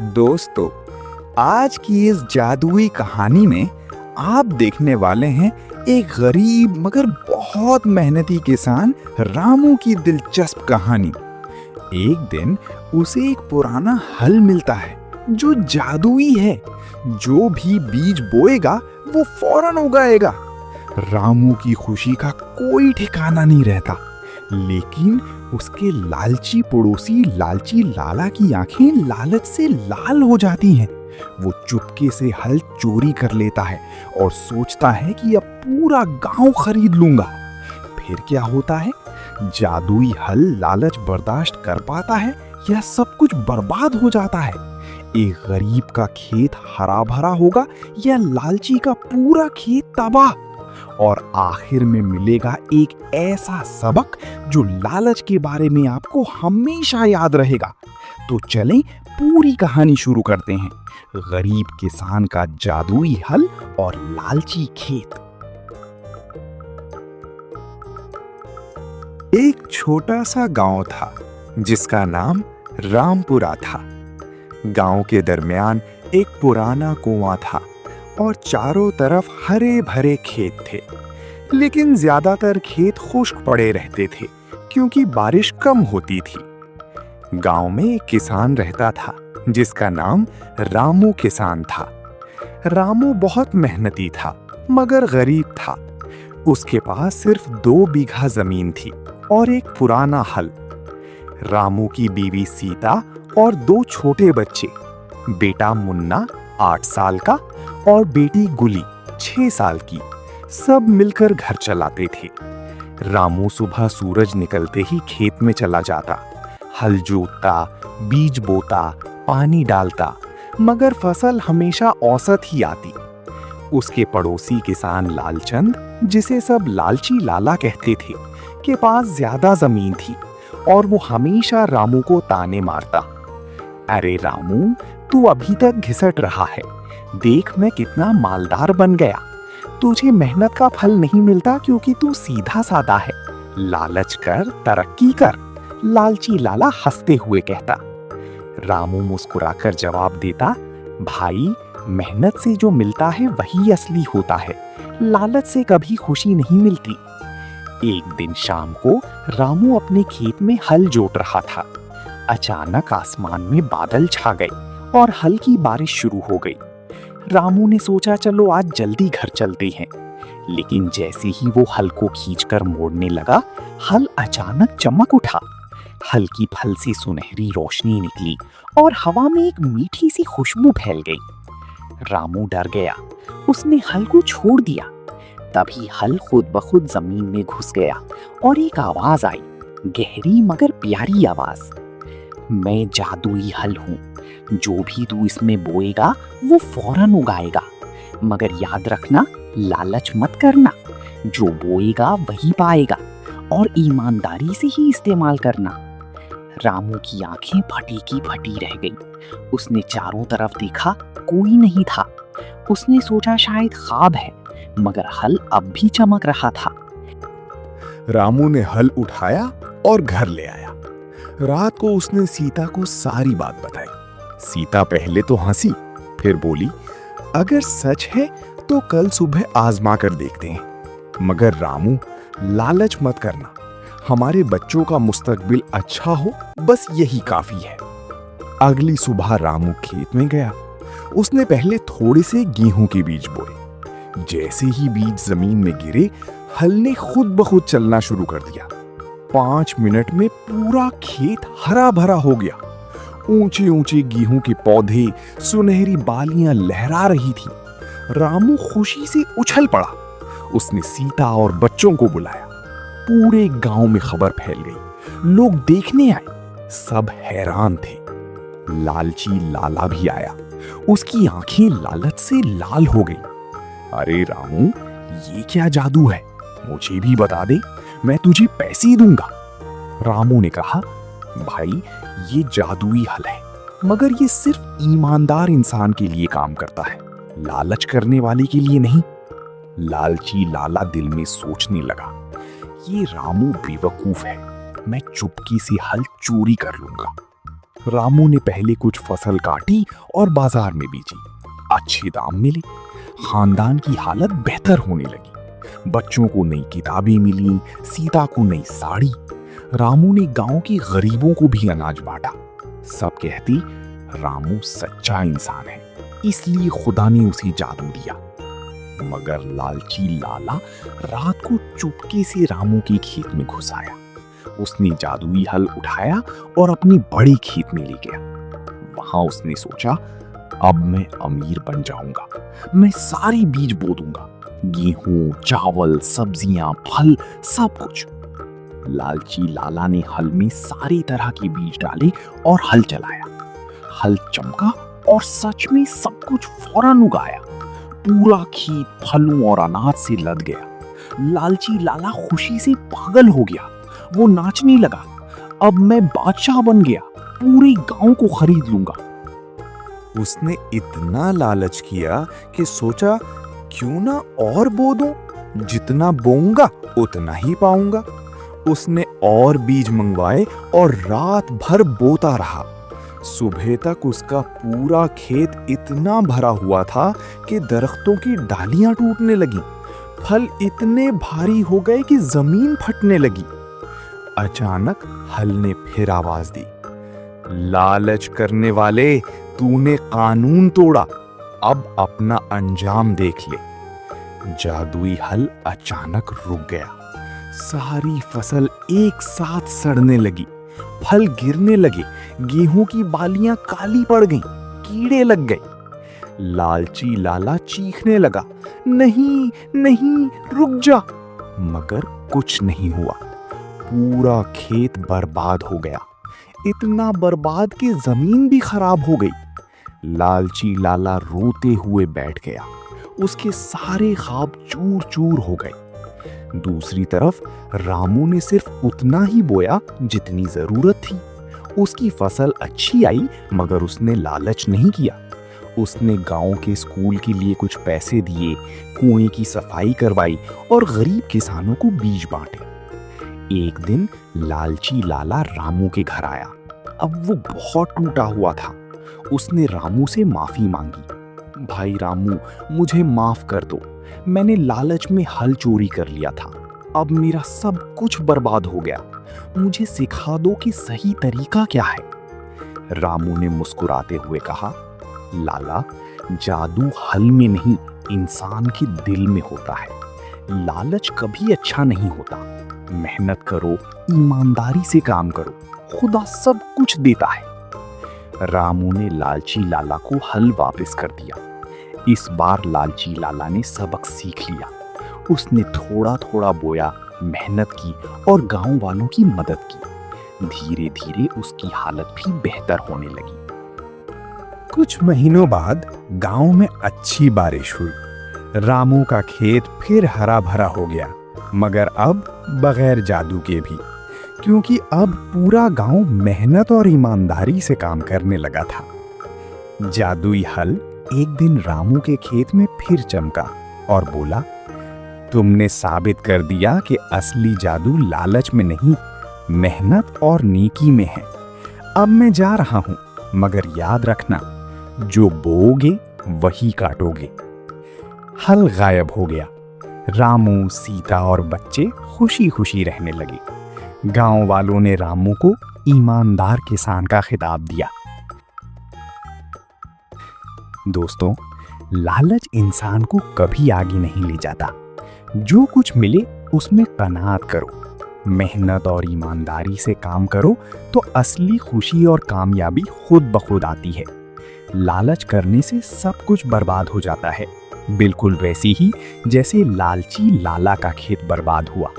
दोस्तों, आज की इस जादुई कहानी में आप देखने वाले हैं एक गरीब मगर बहुत मेहनती किसान रामू की दिलचस्प कहानी। एक दिन उसे एक पुराना हल मिलता है जो जादुई है। जो भी बीज बोएगा वो फौरन उगाएगा। रामू की खुशी का कोई ठिकाना नहीं रहता, लेकिन उसके लालची पड़ोसी लालची लाला की आंखें लालच से लाल हो जाती हैं। वो चुपके से हल चोरी कर लेता है और सोचता है कि अब पूरा गांव खरीद लूंगा। फिर क्या होता है? जादुई हल लालच बर्दाश्त कर पाता है या सब कुछ बर्बाद हो जाता है? एक गरीब का खेत हरा भरा होगा या लालची का पूरा खेत तबाह? और आखिर में मिलेगा एक ऐसा सबक जो लालच के बारे में आपको हमेशा याद रहेगा। तो चलें पूरी कहानी शुरू करते हैं। गरीब किसान का जादुई हल और लालची खेत। एक छोटा सा गांव था जिसका नाम रामपुरा था। गांव के दरमियान एक पुराना कुआं था और चारों तरफ हरे भरे खेत थे। लेकिन ज्यादातर खेत खुश्क पड़े रहते थे क्योंकि बारिश कम होती थी। गांव में एक किसान रहता था जिसका नाम रामू किसान था। रामू बहुत मेहनती था मगर गरीब था। उसके पास सिर्फ 2 बीघा जमीन थी और एक पुराना हल। रामू की बीवी सीता और 2 छोटे बच्चे, बेटा मुन्ना 8 साल का और बेटी गुली 6 साल की, सब मिलकर घर चलाते थे। रामू सुबह सूरज निकलते ही खेत में चला जाता, हल जोतता, बीज बोता, पानी डालता, मगर फसल हमेशा औसत ही आती। उसके पड़ोसी किसान लालचंद, जिसे सब लालची लाला कहते थे, के पास ज्यादा जमीन थी और वो हमेशा रामू को ताने मारता। अरे रामू, तू अभी तक घिसट रहा है। देख मैं कितना मालदार बन गया। तुझे मेहनत का फल नहीं मिलता क्योंकि तू सीधा साधा है। लालच कर, तरक्की कर, लालची लाला हंसते हुए कहता। रामू मुस्कुराकर जवाब देता, भाई, मेहनत से जो मिलता है वही असली होता है। लालच से कभी खुशी नहीं मिलती। एक दिन शाम को रामू अपने खेत में हल जोत रहा था। अचानक आसमान में बादल छा गए और हल्की बारिश शुरू हो गई। रामू ने सोचा चलो आज जल्दी घर चलते हैं। लेकिन जैसे ही वो हल को खींचकर मोड़ने लगा, हल अचानक चमक उठा। हल्की फल से सुनहरी रोशनी निकली और हवा में एक मीठी सी खुशबू फैल गई। रामू डर गया। उसने हल को छोड़ दिया। तभी हल खुद ब खुद जमीन में घुस गया और एक आवाज आई, गहरी मगर प्यारी आवाज। मैं जादुई हल हूँ। जो भी तू इसमें बोएगा वो फौरन उगाएगा। मगर याद रखना, लालच मत करना। जो बोएगा वही पाएगा और ईमानदारी से ही इस्तेमाल करना। रामू की आंखें फटी की फटी रह गई। उसने चारों तरफ देखा, कोई नहीं था। उसने सोचा शायद ख्वाब है, मगर हल अब भी चमक रहा था। रामू ने हल उठाया और घर ले आया। रात को उसने सीता को सारी बात बताई। सीता पहले तो हंसी, फिर बोली, अगर सच है तो कल सुबह आजमा कर देखते हैं। मगर रामू, लालच मत करना। हमारे बच्चों का मुस्तकबिल अच्छा हो, बस यही काफी है। अगली सुबह रामू खेत में गया। उसने पहले थोड़े से गेहूं के बीज बोए। जैसे ही बीज जमीन में गिरे, हल ने खुद ब खुद चलना शुरू कर दिया। 5 मिनट में पूरा खेत हरा भरा हो गया। ऊंचे ऊंचे गेहूं के पौधे, सुनहरी बालियां लहरा रही थी। रामू खुशी से उछल पड़ा। उसने सीता और बच्चों को बुलाया। पूरे गांव में खबर फैल गई। लोग देखने आए। सब हैरान थे। लालची लाला भी आया। उसकी आंखें लालच से लाल हो गई। अरे रामू, ये क्या जादू है? मुझे भी बता दे, मैं तुझे पैसे दूंगा। रामू ने कहा, भाई, ये जादुई हल है, मगर ये सिर्फ ईमानदार इंसान के लिए काम करता है, लालच करने वाले के लिए नहीं। लालची लाला दिल में सोचने लगा, ये रामू बेवकूफ है। मैं चुपके से हल चोरी कर लूंगा। रामू ने पहले कुछ फसल काटी और बाजार में बेची। अच्छे दाम मिले। खानदान की हालत बेहतर होने लगी। बच्चों को नई किताबें मिली, सीता को नई साड़ी। रामू ने गांव के गरीबों को भी अनाज बांटा। सब कहती रामू सच्चा इंसान है, इसलिए खुदा ने उसे जादू दिया। मगर लालची लाला रात को चुपके से रामू के खेत में घुस आया। उसने जादुई हल उठाया और अपनी बड़ी खेत में ले गया। वहां उसने सोचा, अब मैं अमीर बन जाऊंगा। मैं सारे बीज बो दूंगा, गेहूं, चावल, सब्जियां, फल, सब कुछ। लालची लाला ने हल में सारी तरह के बीज डाले और हल चलाया। हल चमका और सच में सब कुछ फौरन उगाया। पूरा खेत फलों और अनाज से लद गया। लालची लाला खुशी से पागल हो गया। वो नाचने लगा, अब मैं बादशाह बन गया, पूरे गांव को खरीद लूंगा। उसने इतना लालच किया कि सोचा, क्यों ना और बो दूं, जितना बोऊंगा उतना ही पाऊंगा। उसने और बीज मंगवाए और रात भर बोता रहा। सुबह तक उसका पूरा खेत इतना भरा हुआ था कि दरख्तों की डालियां टूटने लगीं। फल इतने भारी हो गए कि जमीन फटने लगी। अचानक हल ने फिर आवाज दी, लालच करने वाले, तूने कानून तोड़ा, अब अपना अंजाम देख ले। जादुई हल अचानक रुक गया। सारी फसल एक साथ सड़ने लगी। फल गिरने लगे। गेहूं की बालियां काली पड़ गईं। कीड़े लग गए। लालची लाला चीखने लगा, नहीं नहीं, रुक जा। मगर कुछ नहीं हुआ। पूरा खेत बर्बाद हो गया। इतना बर्बाद कि जमीन भी खराब हो गई। लालची लाला रोते हुए बैठ गया। उसके सारे ख्वाब चूर चूर हो गए। दूसरी तरफ रामू ने सिर्फ उतना ही बोया जितनी जरूरत थी। उसकी फसल अच्छी आई, मगर उसने लालच नहीं किया। उसने गांव के स्कूल के लिए कुछ पैसे दिए, कुएं की सफाई करवाई और गरीब किसानों को बीज बांटे। एक दिन लालची लाला रामू के घर आया। अब वो बहुत टूटा हुआ था। उसने रामू से माफी मांगी। भाई रामू, मुझे माफ कर दो। मैंने लालच में हल चोरी कर लिया था। अब मेरा सब कुछ बर्बाद हो गया। मुझे सिखा दो कि सही तरीका क्या है। रामू ने मुस्कुराते हुए कहा, लाला, जादू हल में नहीं, इंसान के दिल में होता है। लालच कभी अच्छा नहीं होता। मेहनत करो, ईमानदारी से काम करो, खुदा सब कुछ देता है। रामू ने लालची लाला को हल वापस कर दिया। इस बार लालची लाला ने सबक सीख लिया। उसने थोड़ा थोड़ा बोया, मेहनत की और गांव वालों की मदद की। धीरे धीरे उसकी हालत भी बेहतर होने लगी। कुछ महीनों बाद गांव में अच्छी बारिश हुई। रामू का खेत फिर हरा भरा हो गया, मगर अब बगैर जादू के भी, क्योंकि अब पूरा गांव मेहनत और ईमानदारी से काम करने लगा था। जादुई हल एक दिन रामू के खेत में फिर चमका और बोला, तुमने साबित कर दिया कि असली जादू लालच में नहीं, मेहनत और नेकी में है। अब मैं जा रहा हूं, मगर याद रखना, जो बोओगे वही काटोगे। हल गायब हो गया। रामू, सीता और बच्चे खुशी खुशी रहने लगे। गांव वालों ने रामू को ईमानदार किसान का खिताब दिया। दोस्तों, लालच इंसान को कभी आगे नहीं ले जाता। जो कुछ मिले उसमें कनात करो, मेहनत और ईमानदारी से काम करो तो असली खुशी और कामयाबी खुद ब खुद आती है। लालच करने से सब कुछ बर्बाद हो जाता है, बिल्कुल वैसे ही जैसे लालची लाला का खेत बर्बाद हुआ।